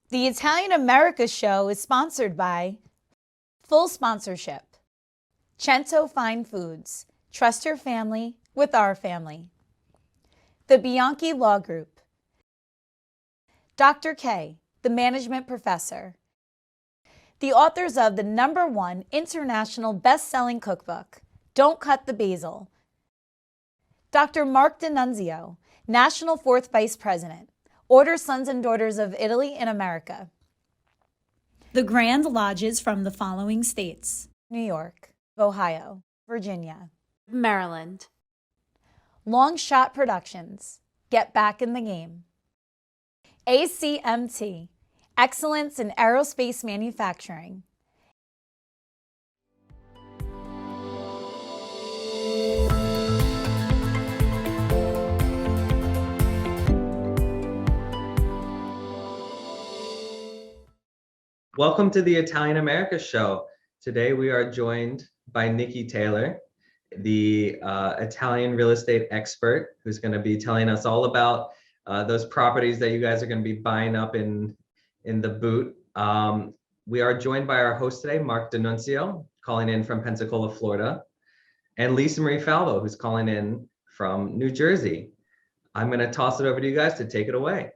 The Italian America show is sponsored by Full Sponsorship, Cento Fine Foods, trust your family with our family. The Bianchi Law Group, Dr. K, the management professor, the authors of the #1 international best-selling cookbook, Don't Cut the Basil, Dr. Mark D'Annunzio, National 4th Vice President, Order Sons and Daughters of Italy in America. The Grand Lodges from the following states: New York, Ohio, Virginia, Maryland. Long Shot Productions, get back in the game. ACMT, Excellence in Aerospace Manufacturing. Welcome to the Italian America show. Today we are joined by Nikki Taylor, the Italian real estate expert, who's going to be telling us all about those properties that you guys are going to be buying up in the boot. We are joined by our host today, Mark D'Annunzio, calling in from Pensacola, Florida, and Lisa Marie Falvo, who's calling in from New Jersey. I'm going to toss it over to you guys to take it away.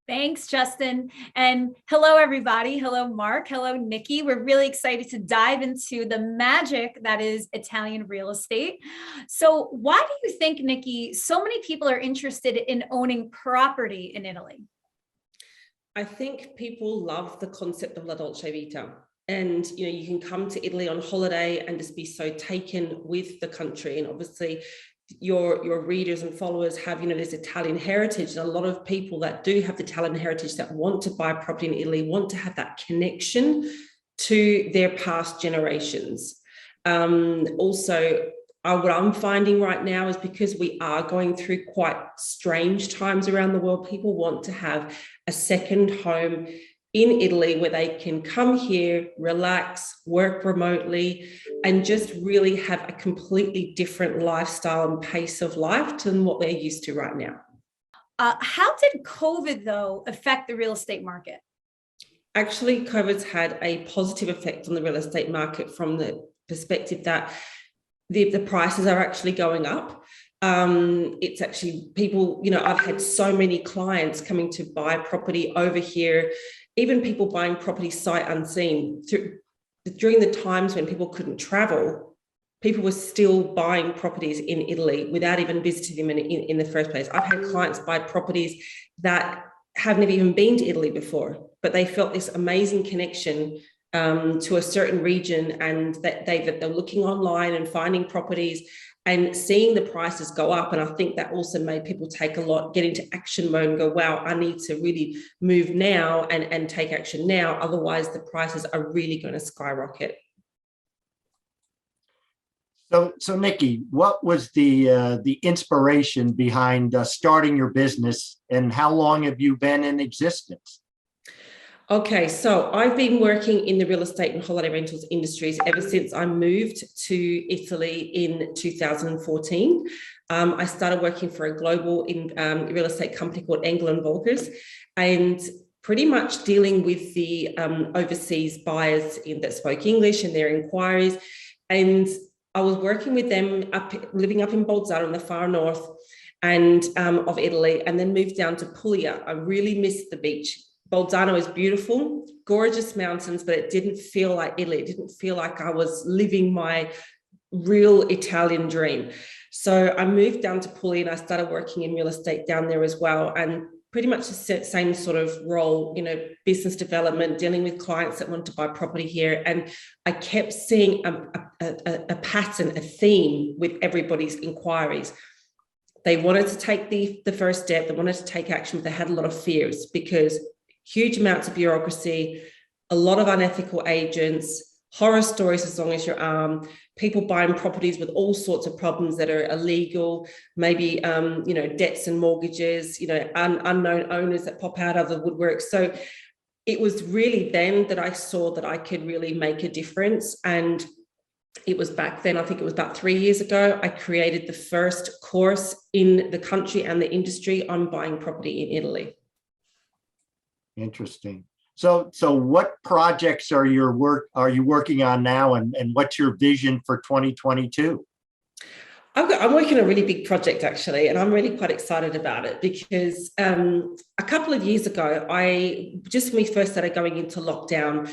Thanks, Justin. And hello, everybody. Hello, Mark. Hello, Nikki. We're really excited to dive into the magic that is Italian real estate. So why do you think, Nikki, so many people are interested in owning property in Italy? I think people love the concept of La Dolce Vita. And, you can come to Italy on holiday and just be so taken with the country. And obviously, your readers and followers have, this Italian heritage. And a lot of people that do have the Italian heritage that want to buy property in Italy want to have that connection to their past generations. Also, what I'm finding right now is because we are going through quite strange times around the world, people want to have a second home in Italy where they can come here, relax, work remotely, and just really have a completely different lifestyle and pace of life than what they're used to right now. How did COVID, though, affect the real estate market? Actually, COVID's had a positive effect on the real estate market from the perspective that the prices are actually going up. It's actually people, I've had so many clients coming to buy property over here, even people buying property sight unseen. During the times when people couldn't travel, people were still buying properties in Italy without even visiting them in the first place. I've had clients buy properties that have never even been to Italy before, but they felt this amazing connection to a certain region, and that they're looking online and finding properties and seeing the prices go up. And I think that also made people get into action mode and go, wow, I need to really move now and take action now. Otherwise, the prices are really going to skyrocket. So Nikki, what was the inspiration behind starting your business, and how long have you been in existence? Okay, so I've been working in the real estate and holiday rentals industries ever since I moved to Italy in 2014. I started working for a global real estate company called Engel & Volkers, and pretty much dealing with the overseas buyers that spoke English and their inquiries. And I was working with them living up in Bolzano in the far north of Italy, and then moved down to Puglia. I really missed the beach. Bolzano is beautiful, gorgeous mountains, but it didn't feel like Italy. It didn't feel like I was living my real Italian dream. So I moved down to Puglia and I started working in real estate down there as well. And pretty much the same sort of role, business development, dealing with clients that want to buy property here. And I kept seeing a pattern, a theme with everybody's inquiries. They wanted to take the first step. They wanted to take action, but they had a lot of fears because huge amounts of bureaucracy, a lot of unethical agents, horror stories as long as your arm, people buying properties with all sorts of problems that are illegal, maybe, debts and mortgages, unknown owners that pop out of the woodwork. So it was really then that I saw that I could really make a difference. And it was back then, I think it was about 3 years ago, I created the first course in the country and the industry on buying property in Italy. Interesting. So what projects are you working on now, and what's your vision for 2022? I'm working on a really big project actually, and I'm really quite excited about it because a couple of years ago, when we first started going into lockdown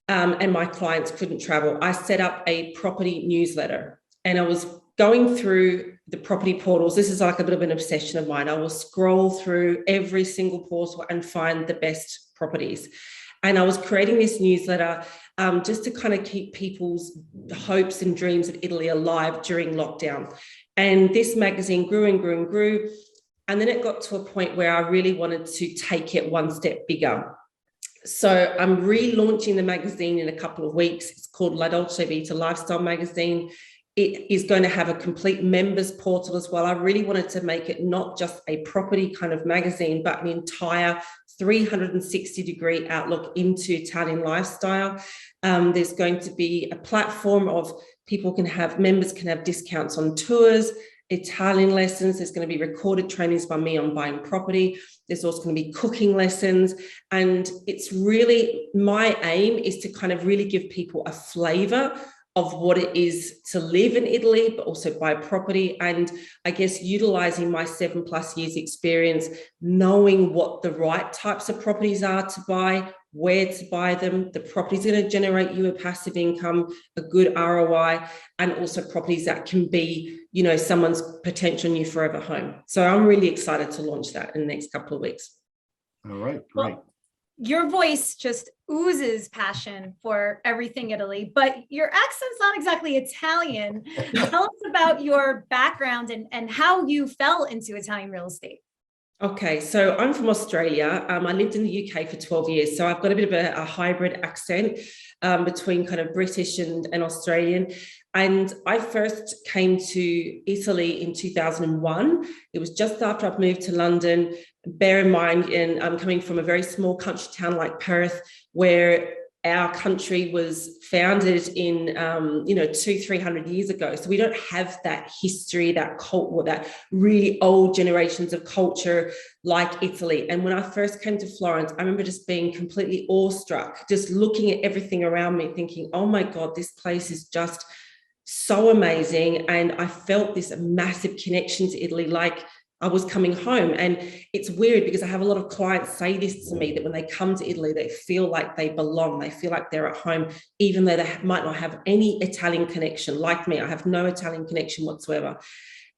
and my clients couldn't travel, I set up a property newsletter, and I was going through the property portals. This is like a bit of an obsession of mine. I will scroll through every single portal and find the best properties. And I was creating this newsletter just to kind of keep people's hopes and dreams of Italy alive during lockdown. And this magazine grew and grew and grew. And then it got to a point where I really wanted to take it one step bigger. So I'm relaunching the magazine in a couple of weeks. It's called La Dolce Vita Lifestyle Magazine. It is going to have a complete members portal as well. I really wanted to make it not just a property kind of magazine, but an entire 360-degree outlook into Italian lifestyle. There's going to be a platform of members can have discounts on tours, Italian lessons. There's going to be recorded trainings by me on buying property. There's also going to be cooking lessons. And it's really, my aim is to kind of really give people a flavor of what it is to live in Italy, but also buy property. And I guess utilizing my 7+ years experience, knowing what the right types of properties are to buy, where to buy them, the properties going to generate you a passive income, a good ROI, and also properties that can be, someone's potential new forever home. So I'm really excited to launch that in the next couple of weeks. All right, great. Well, your voice just oozes passion for everything Italy, but your accent's not exactly Italian. Tell us about your background and how you fell into Italian real estate. Okay, so I'm from Australia. I lived in the UK for 12 years, so I've got a bit of a hybrid accent between kind of British and Australian. And I first came to Italy in 2001. It was just after I'd moved to London. Bear in mind, I'm coming from a very small country town like Perth, where our country was founded in, 200-300 years ago. So we don't have that history, that culture, that really old generations of culture like Italy. And when I first came to Florence, I remember just being completely awestruck, just looking at everything around me, thinking, oh my God, this place is just so amazing. And I felt this massive connection to Italy, like I was coming home. And it's weird because I have a lot of clients say this to me, that when they come to Italy, they feel like they belong. They feel like they're at home, even though they might not have any Italian connection. Like me, I have no Italian connection whatsoever.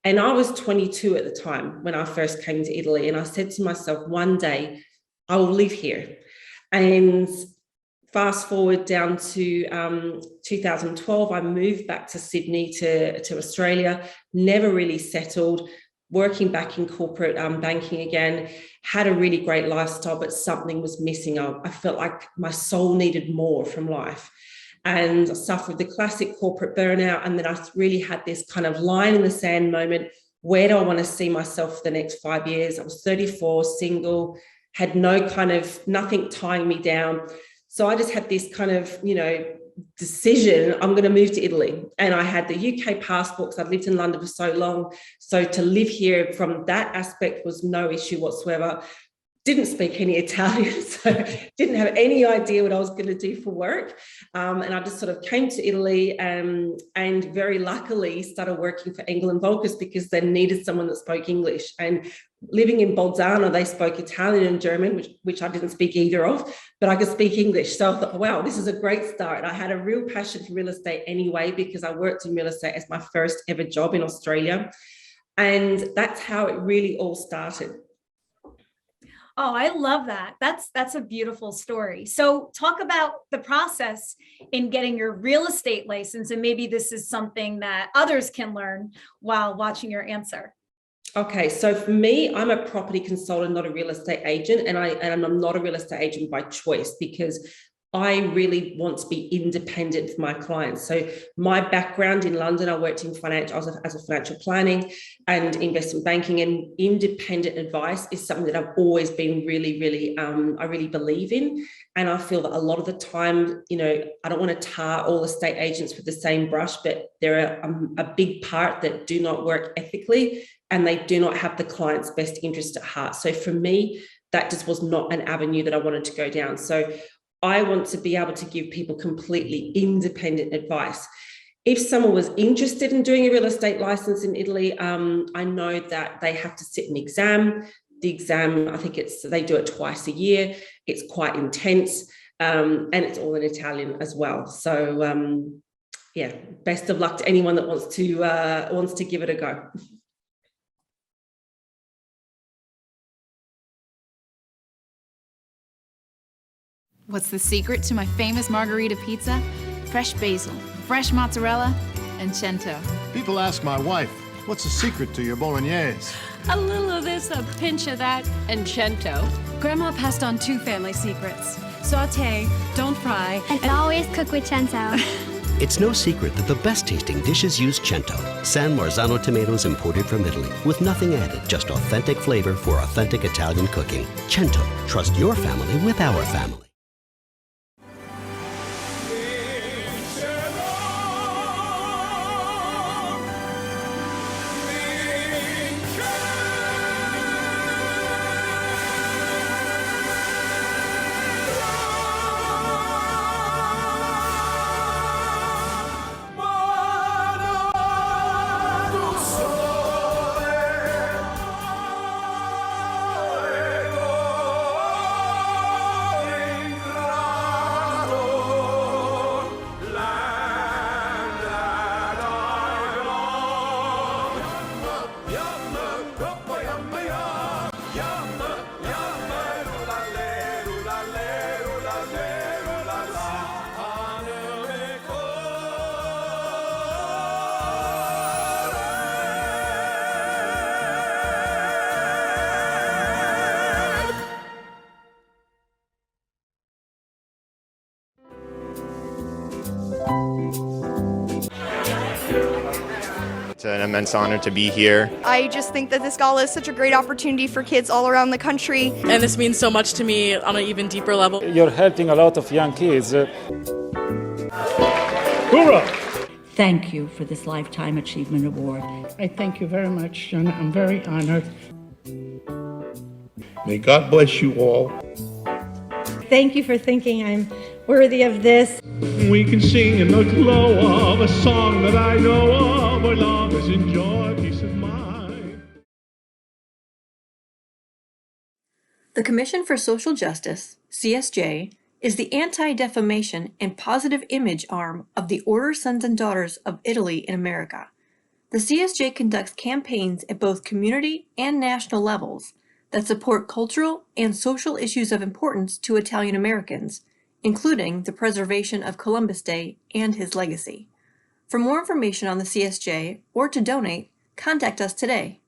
And I was 22 at the time when I first came to Italy. And I said to myself, one day I will live here. And fast forward down to 2012, I moved back to Sydney to Australia, never really settled, working back in corporate banking again, had a really great lifestyle, but something was missing. I felt like my soul needed more from life. And I suffered the classic corporate burnout. And then I really had this kind of line in the sand moment. Where do I want to see myself for the next 5 years? I was 34, single, had nothing tying me down. So I just had this kind of, decision, I'm going to move to Italy. And I had the UK passport because I'd lived in London for so long. So to live here from that aspect was no issue whatsoever. Didn't speak any Italian, so didn't have any idea what I was going to do for work. And I just sort of came to Italy and very luckily started working for England Volkers because they needed someone that spoke English. And living in Bolzano, they spoke Italian and German, which I didn't speak either of, but I could speak English. So I thought, wow, this is a great start. I had a real passion for real estate anyway, because I worked in real estate as my first ever job in Australia. And that's how it really all started. Oh, I love that. That's a beautiful story. So talk about the process in getting your real estate license, and maybe this is something that others can learn while watching your answer. Okay, so for me, I'm a property consultant, not a real estate agent, and I'm not a real estate agent by choice because I really want to be independent for my clients. So my background in London, I worked in as a financial planning and investment banking, and independent advice is something that I've always been really, I really believe in. And I feel that a lot of the time, I don't want to tar all estate agents with the same brush, but there are a big part that do not work ethically and they do not have the client's best interest at heart. So for me, that just was not an avenue that I wanted to go down. So I want to be able to give people completely independent advice. If someone was interested in doing a real estate license in Italy, I know that they have to sit an exam. The exam, I think they do it twice a year. It's quite intense, and it's all in Italian as well. So yeah, best of luck to anyone that wants to give it a go. What's the secret to my famous margarita pizza? Fresh basil, fresh mozzarella, and cento. People ask my wife, what's the secret to your bolognese? A little of this, a pinch of that, and cento. Grandma passed on 2 family secrets. Saute, don't fry, and always cook with cento. It's no secret that the best tasting dishes use cento, San Marzano tomatoes imported from Italy, with nothing added, just authentic flavor for authentic Italian cooking. Cento, trust your family with our family. It's an immense honor to be here. I just think that this gala is such a great opportunity for kids all around the country. And this means so much to me on an even deeper level. You're helping a lot of young kids. Hoorah! Thank you for this Lifetime Achievement Award. I thank you very much, and I'm very honored. May God bless you all. Thank you for thinking I'm worthy of this. We can sing in the glow of a song that I know of. Our love is in joy, peace of mind. The Commission for Social Justice, CSJ, is the anti-defamation and positive image arm of the Order Sons and Daughters of Italy in America. The CSJ conducts campaigns at both community and national levels that support cultural and social issues of importance to Italian Americans, including the preservation of Columbus Day and his legacy. For more information on the CSJ or to donate, contact us today.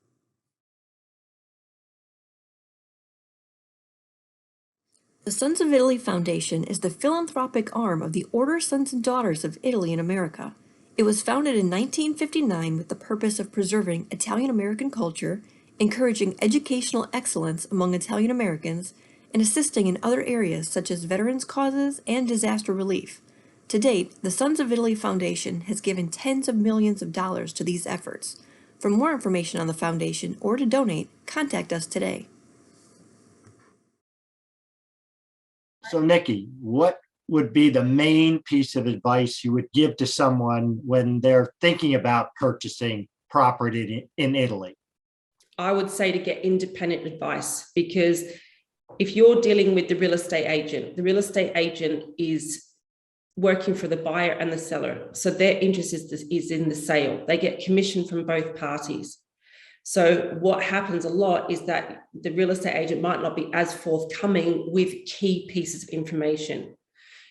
The Sons of Italy Foundation is the philanthropic arm of the Order Sons and Daughters of Italy in America. It was founded in 1959 with the purpose of preserving Italian American culture, encouraging educational excellence among Italian Americans, and assisting in other areas such as veterans' causes and disaster relief. To date, the Sons of Italy Foundation has given tens of millions of dollars to these efforts. For more information on the foundation or to donate, contact us today. So Nikki, what would be the main piece of advice you would give to someone when they're thinking about purchasing property in Italy? I would say to get independent advice, because if you're dealing with the real estate agent is working for the buyer and the seller. So their interest is in the sale. They get commission from both parties. So what happens a lot is that the real estate agent might not be as forthcoming with key pieces of information.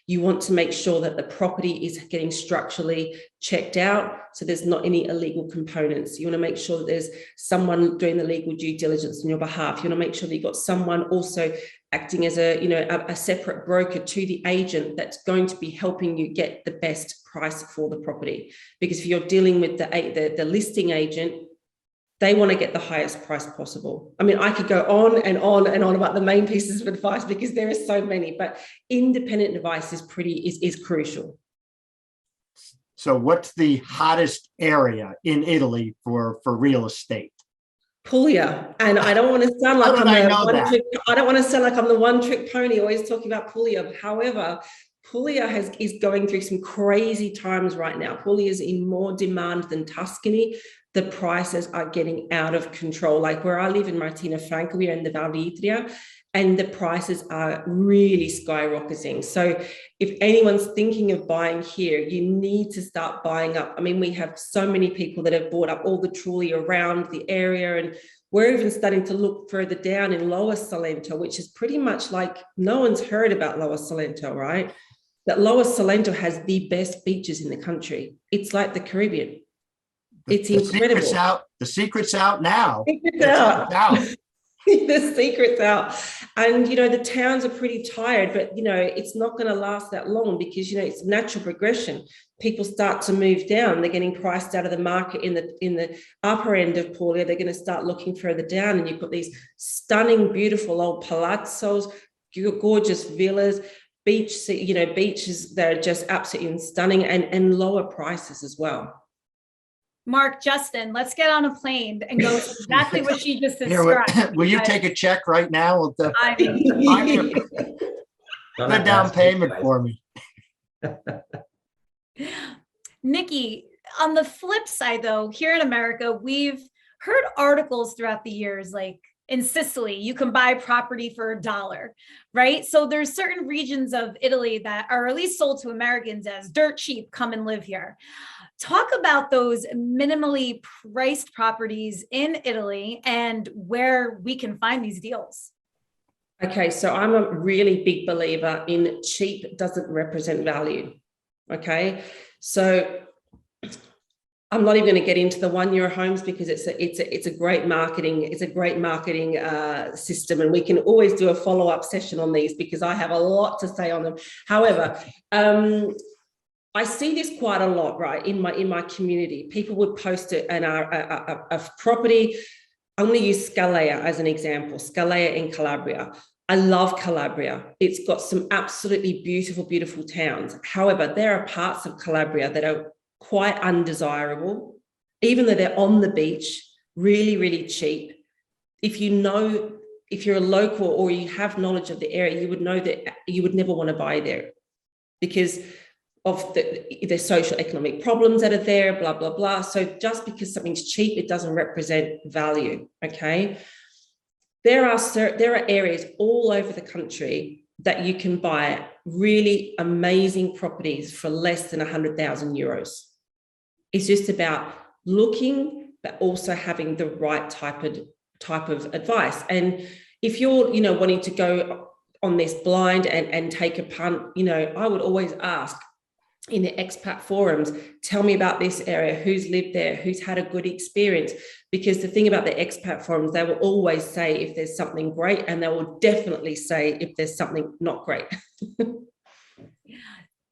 You want to make sure that the property is getting structurally checked out, so there's not any illegal components. You want to make sure that there's someone doing the legal due diligence on your behalf. You want to make sure that you've got someone also acting as a separate broker to the agent that's going to be helping you get the best price for the property. Because if you're dealing with the listing agent, they want to get the highest price possible. I mean, I could go on and on and on about the main pieces of advice because there are so many, but independent advice is crucial. So what's the hottest area in Italy for real estate? Puglia, and I don't want to sound like I don't want to sound like I'm the one-trick pony always talking about Puglia. However, Puglia is going through some crazy times right now. Puglia is in more demand than Tuscany. The prices are getting out of control. Like where I live in Martina Franca, we are in the Val d'Itria, and the prices are really skyrocketing. So if anyone's thinking of buying here, you need to start buying up. I mean, we have so many people that have bought up all the Trulli around the area, and we're even starting to look further down in Lower Salento, which is pretty much like, no one's heard about Lower Salento, right? That Lower Salento has the best beaches in the country. It's like the Caribbean. It's incredible. The secret's out now. It's out. The secret's out. And, you know, the towns are pretty tired, but, you know, it's not going to last that long because, you know, it's natural progression. People start to move down. They're getting priced out of the market in the upper end of Puglia. They're going to start looking further down, and you've got these stunning, beautiful old palazzos, gorgeous villas, beaches that are just absolutely stunning, and lower prices as well. Mark, Justin, let's get on a plane and go exactly what she just described. Will you take a check right now? Good down payment for me. Nikki, on the flip side, though, here in America, we've heard articles throughout the years, like in Sicily, you can buy property for $1, right? So there's certain regions of Italy that are at least sold to Americans as dirt cheap, come and live here. Talk about those minimally priced properties in Italy and where we can find these deals. Okay, so I'm a really big believer in cheap doesn't represent value. Okay, so I'm not even going to get into the €1 homes because it's a great marketing system, and we can always do a follow-up session on these because I have a lot to say on them. However, I see this quite a lot, right, in my community. People would post it and a property. I'm going to use Scalea as an example. Scalea in Calabria. I love Calabria. It's got some absolutely beautiful, beautiful towns. However, there are parts of Calabria that are quite undesirable, even though they're on the beach, really, really cheap. If you're a local or you have knowledge of the area, you would know that you would never want to buy there because of the social economic problems that are there, blah, blah, blah. So just because something's cheap, it doesn't represent value, okay? There are areas all over the country that you can buy really amazing properties for less than 100,000 euros. It's just about looking, but also having the right type of advice. And if you're, wanting to go on this blind and take a punt, I would always ask in the expat forums, tell me about this area, who's lived there, who's had a good experience. Because the thing about the expat forums, they will always say if there's something great, and they will definitely say if there's something not great.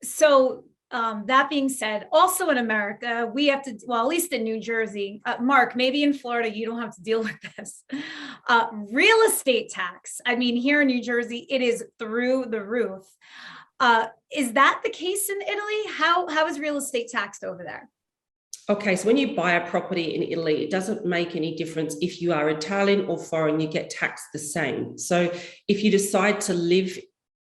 So that being said, also in America, we have to, well, at least in New Jersey, Mark, maybe in Florida, you don't have to deal with this. Real estate tax. I mean, here in New Jersey, it is through the roof. Is that the case in Italy? How is real estate taxed over there? Okay, so when you buy a property in Italy, it doesn't make any difference if you are Italian or foreign, you get taxed the same. So if you decide to live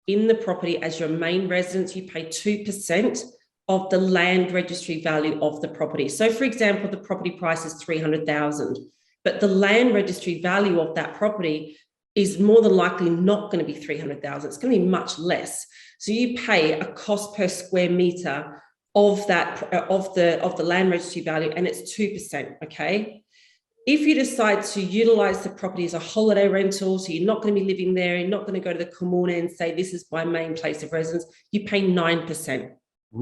in the property as your main residence, you pay 2% of the land registry value of the property. So for example, the property price is 300,000, but the land registry value of that property is more than likely not going to be 300,000. It's going to be much less. So you pay a cost per square meter of the land registry value, and it's 2%. Okay. If you decide to utilize the property as a holiday rental, so you're not going to be living there, you're not going to go to the comune and say this is my main place of residence, you pay 9%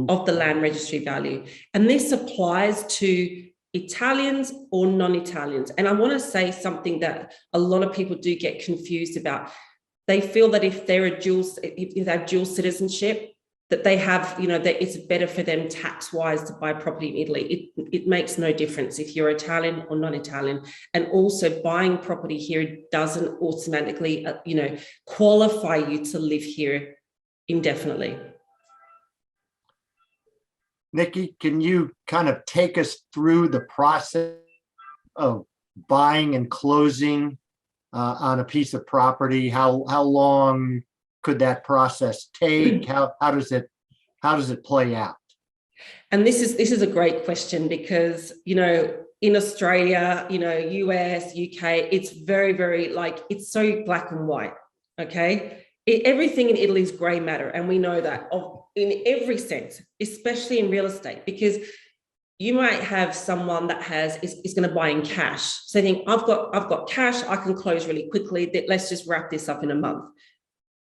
of the land registry value, and this applies to Italians or non-Italians. And I want to say something that a lot of people do get confused about. They feel that if they have dual citizenship, that they have, that it's better for them tax-wise to buy property in Italy. It makes no difference if you're Italian or non-Italian. And also buying property here doesn't automatically, qualify you to live here indefinitely. Nikki, can you kind of take us through the process of buying and closing on a piece of property? How long could that process take? How does it play out? And this is a great question because, in Australia, US, UK, it's very, very it's so black and white. Okay. Everything in Italy is grey matter. And we know that in every sense, especially in real estate, because you might have someone that is going to buy in cash. So they think, I've got cash, I can close really quickly. Let's just wrap this up in a month.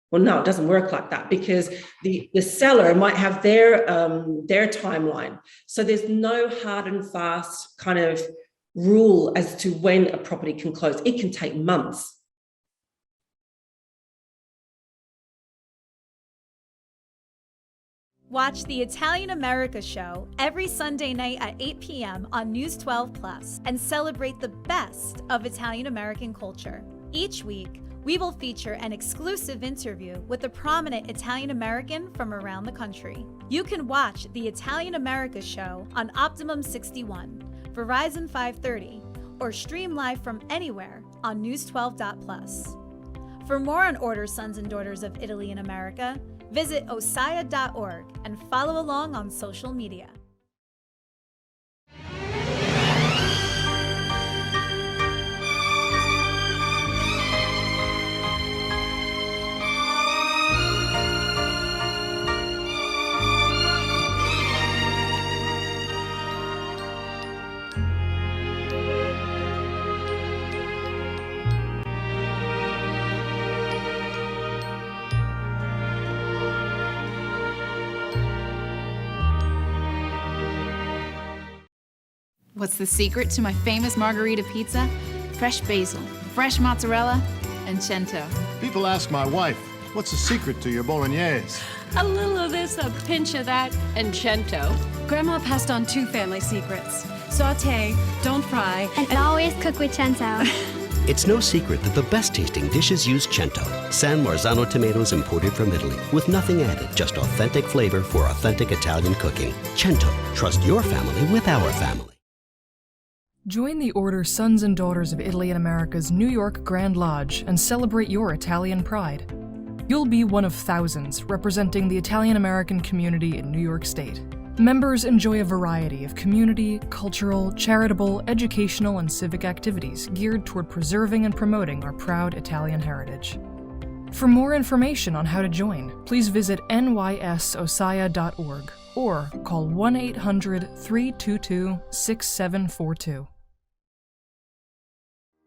Well, no, it doesn't work like that because the seller might have their timeline. So there's no hard and fast kind of rule as to when a property can close. It can take months. Watch the Italian America Show every Sunday night at 8 p.m. on News 12+ and celebrate the best of Italian American culture. Each week, we will feature an exclusive interview with a prominent Italian American from around the country. You can watch the Italian America Show on Optimum 61, Verizon 530, or stream live from anywhere on News12.plus. For more on Order Sons and Daughters of Italy in America, visit osdia.org and follow along on social media. What's the secret to my famous margarita pizza? Fresh basil, fresh mozzarella, and cento. People ask my wife, what's the secret to your bolognese? A little of this, a pinch of that, and cento. Grandma passed on 2 family secrets. Saute, don't fry, and always cook with cento. It's no secret that the best tasting dishes use cento, San Marzano tomatoes imported from Italy, with nothing added, just authentic flavor for authentic Italian cooking. Cento, trust your family with our family. Join the Order Sons and Daughters of Italy in America's New York Grand Lodge and celebrate your Italian pride. You'll be one of thousands representing the Italian American community in New York State. Members enjoy a variety of community, cultural, charitable, educational, and civic activities geared toward preserving and promoting our proud Italian heritage. For more information on how to join, please visit nysosaya.org or call 1-800-322-6742.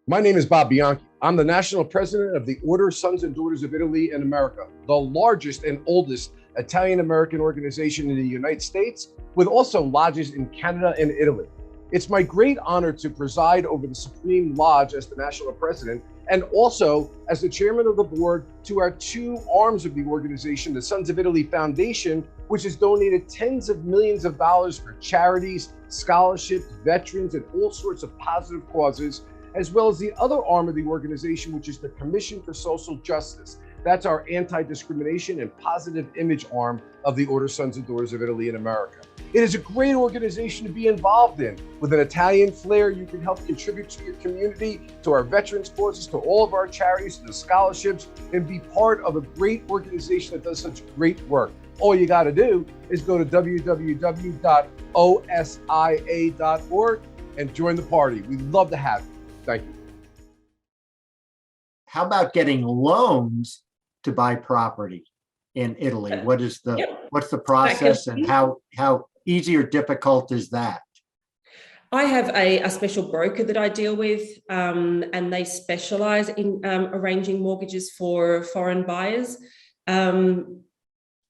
My name is Bob Bianchi. I'm the national president of the Order Sons and Daughters of Italy in America, the largest and oldest Italian-American organization in the United States, with also lodges in Canada and Italy. It's my great honor to preside over the Supreme Lodge as the national president and also as the chairman of the board to our 2 arms of the organization, the Sons of Italy Foundation, which has donated tens of millions of dollars for charities, scholarships, veterans, and all sorts of positive causes, as well as the other arm of the organization, which is the Commission for Social Justice. That's our anti-discrimination and positive image arm of the Order Sons and Daughters of Italy in America. It is a great organization to be involved in. With an Italian flair, you can help contribute to your community, to our veterans causes, to all of our charities, to the scholarships, and be part of a great organization that does such great work. All you got to do is go to www.osia.org and join the party. We'd love to have you. Thank you. How about getting loans to buy property in Italy? What's the process, and how easy or difficult is that? I have a special broker that I deal with, and they specialize in arranging mortgages for foreign buyers.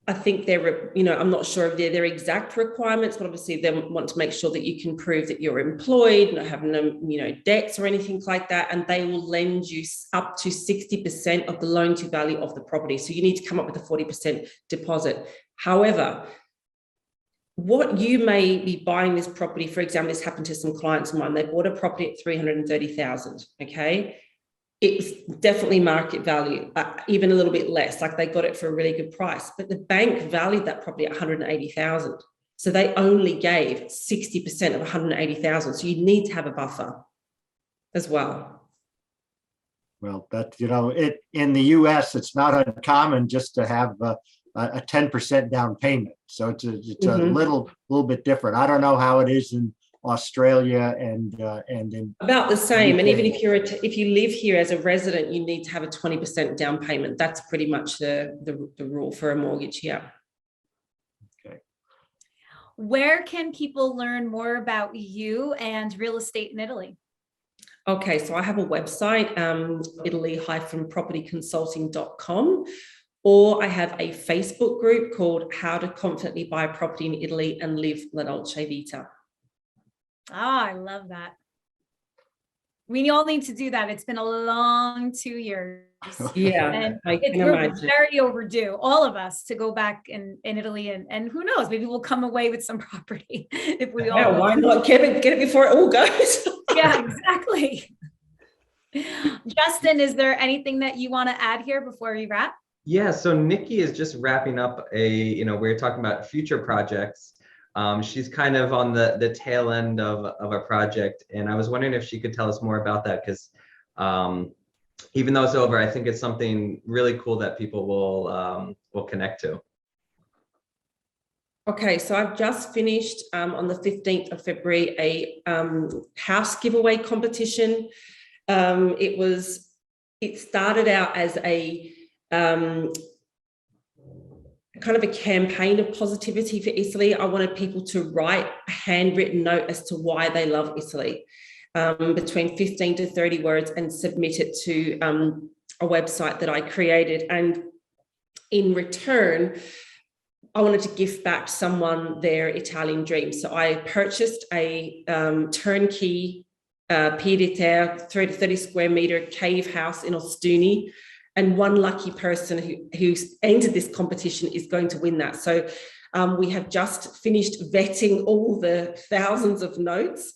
I think I'm not sure of their exact requirements, but obviously they want to make sure that you can prove that you're employed, not having debts or anything like that, and they will lend you up to 60% of the loan to value of the property. So you need to come up with a 40% deposit. However, what you may be buying this property, for example, this happened to some clients of mine. They bought a property at $330,000. Okay. It's definitely market value, even a little bit less, like they got it for a really good price, but the bank valued that property at $180,000. So they only gave 60% of $180,000. So you need to have a buffer. as well. Well, that, in the US, it's not uncommon just to have a 10% down payment. So it's a little bit different. I don't know how it is in Australia and in about the same. UK. And even if you live here as a resident, you need to have a 20% down payment. That's pretty much the rule for a mortgage here. Where can people learn more about you and real estate in Italy? Okay, so I have a website, italy-propertyconsulting.com, or I have a Facebook group called How to Confidently Buy a Property in Italy and Live La Dolce Vita. Oh, I love that. We all need to do that. It's been a long 2 years. Yeah, and I can we're imagine. very overdue, all of us, to go back in Italy, and who knows, maybe we'll come away with some property if we all. Yeah, why not get it before it all goes? Yeah, exactly. Justin, is there anything that you want to add here before we wrap? Yeah, so Nikki is just wrapping up we're talking about future projects. She's kind of on the tail end of a project, and I was wondering if she could tell us more about that, because even though it's over, I think it's something really cool that people will connect to. Okay, so I've just finished on the 15th of February a house giveaway competition. It started out as a kind of a campaign of positivity for Italy. I wanted people to write a handwritten note as to why they love Italy, between 15 to 30 words, and submit it to a website that I created. And in return, I wanted to gift back someone their Italian dream. So I purchased a turnkey pied-à-terre 30 square meter cave house in Ostuni, and one lucky person who entered this competition is going to win that. So we have just finished vetting all the thousands of notes,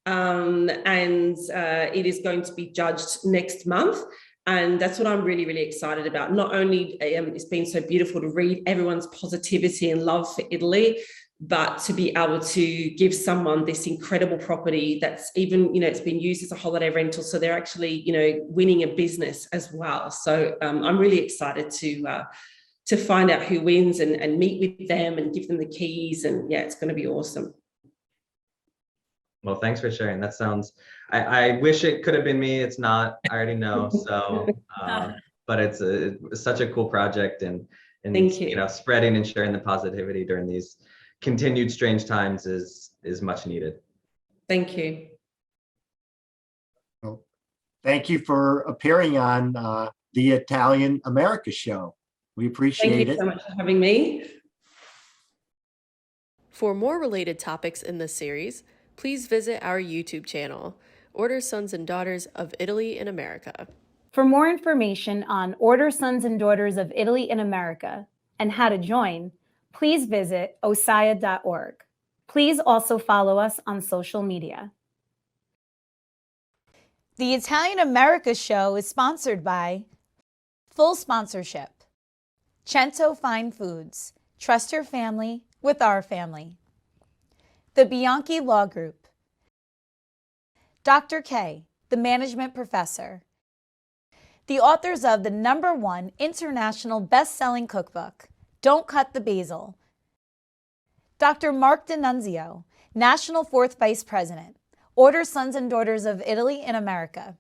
and it is going to be judged next month. And that's what I'm really, really excited about. Not only it's been so beautiful to read everyone's positivity and love for Italy, but to be able to give someone this incredible property that's even, it's been used as a holiday rental. So they're actually, winning a business as well. So I'm really excited to find out who wins and meet with them and give them the keys. And yeah, it's going to be awesome. Well, thanks for sharing. That sounds, I wish it could have been me. It's not, I already know. So, but it's such a cool project, and thank you. Spreading and sharing the positivity during these continued strange times is much needed. Thank you. Well, thank you for appearing on the Italian America show. We appreciate it. Thank you so much for having me. For more related topics in this series, please visit our YouTube channel, Order Sons and Daughters of Italy in America. For more information on Order Sons and Daughters of Italy in America and how to join, please visit osdia.org. Please also follow us on social media. The Italian America show is sponsored by Full Sponsorship, Cento Fine Foods, trust your family with our family. The Bianchi Law Group, Dr. K, the management professor, the authors of the #1 international best-selling cookbook, Don't Cut the Basil, Dr. Mark D'Annunzio, National 4th Vice President, Order Sons and Daughters of Italy in America.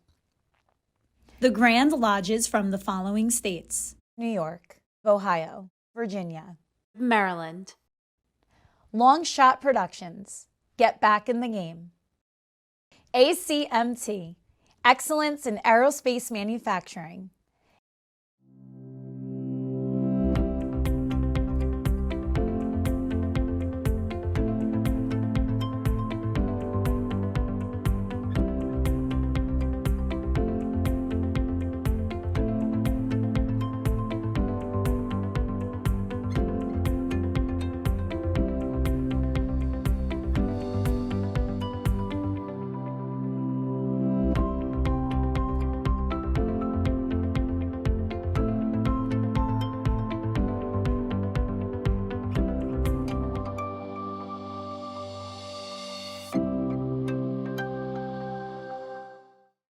The Grand Lodges from the following states: New York, Ohio, Virginia, Maryland. Long Shot Productions, get back in the game. ACMT, Excellence in Aerospace Manufacturing.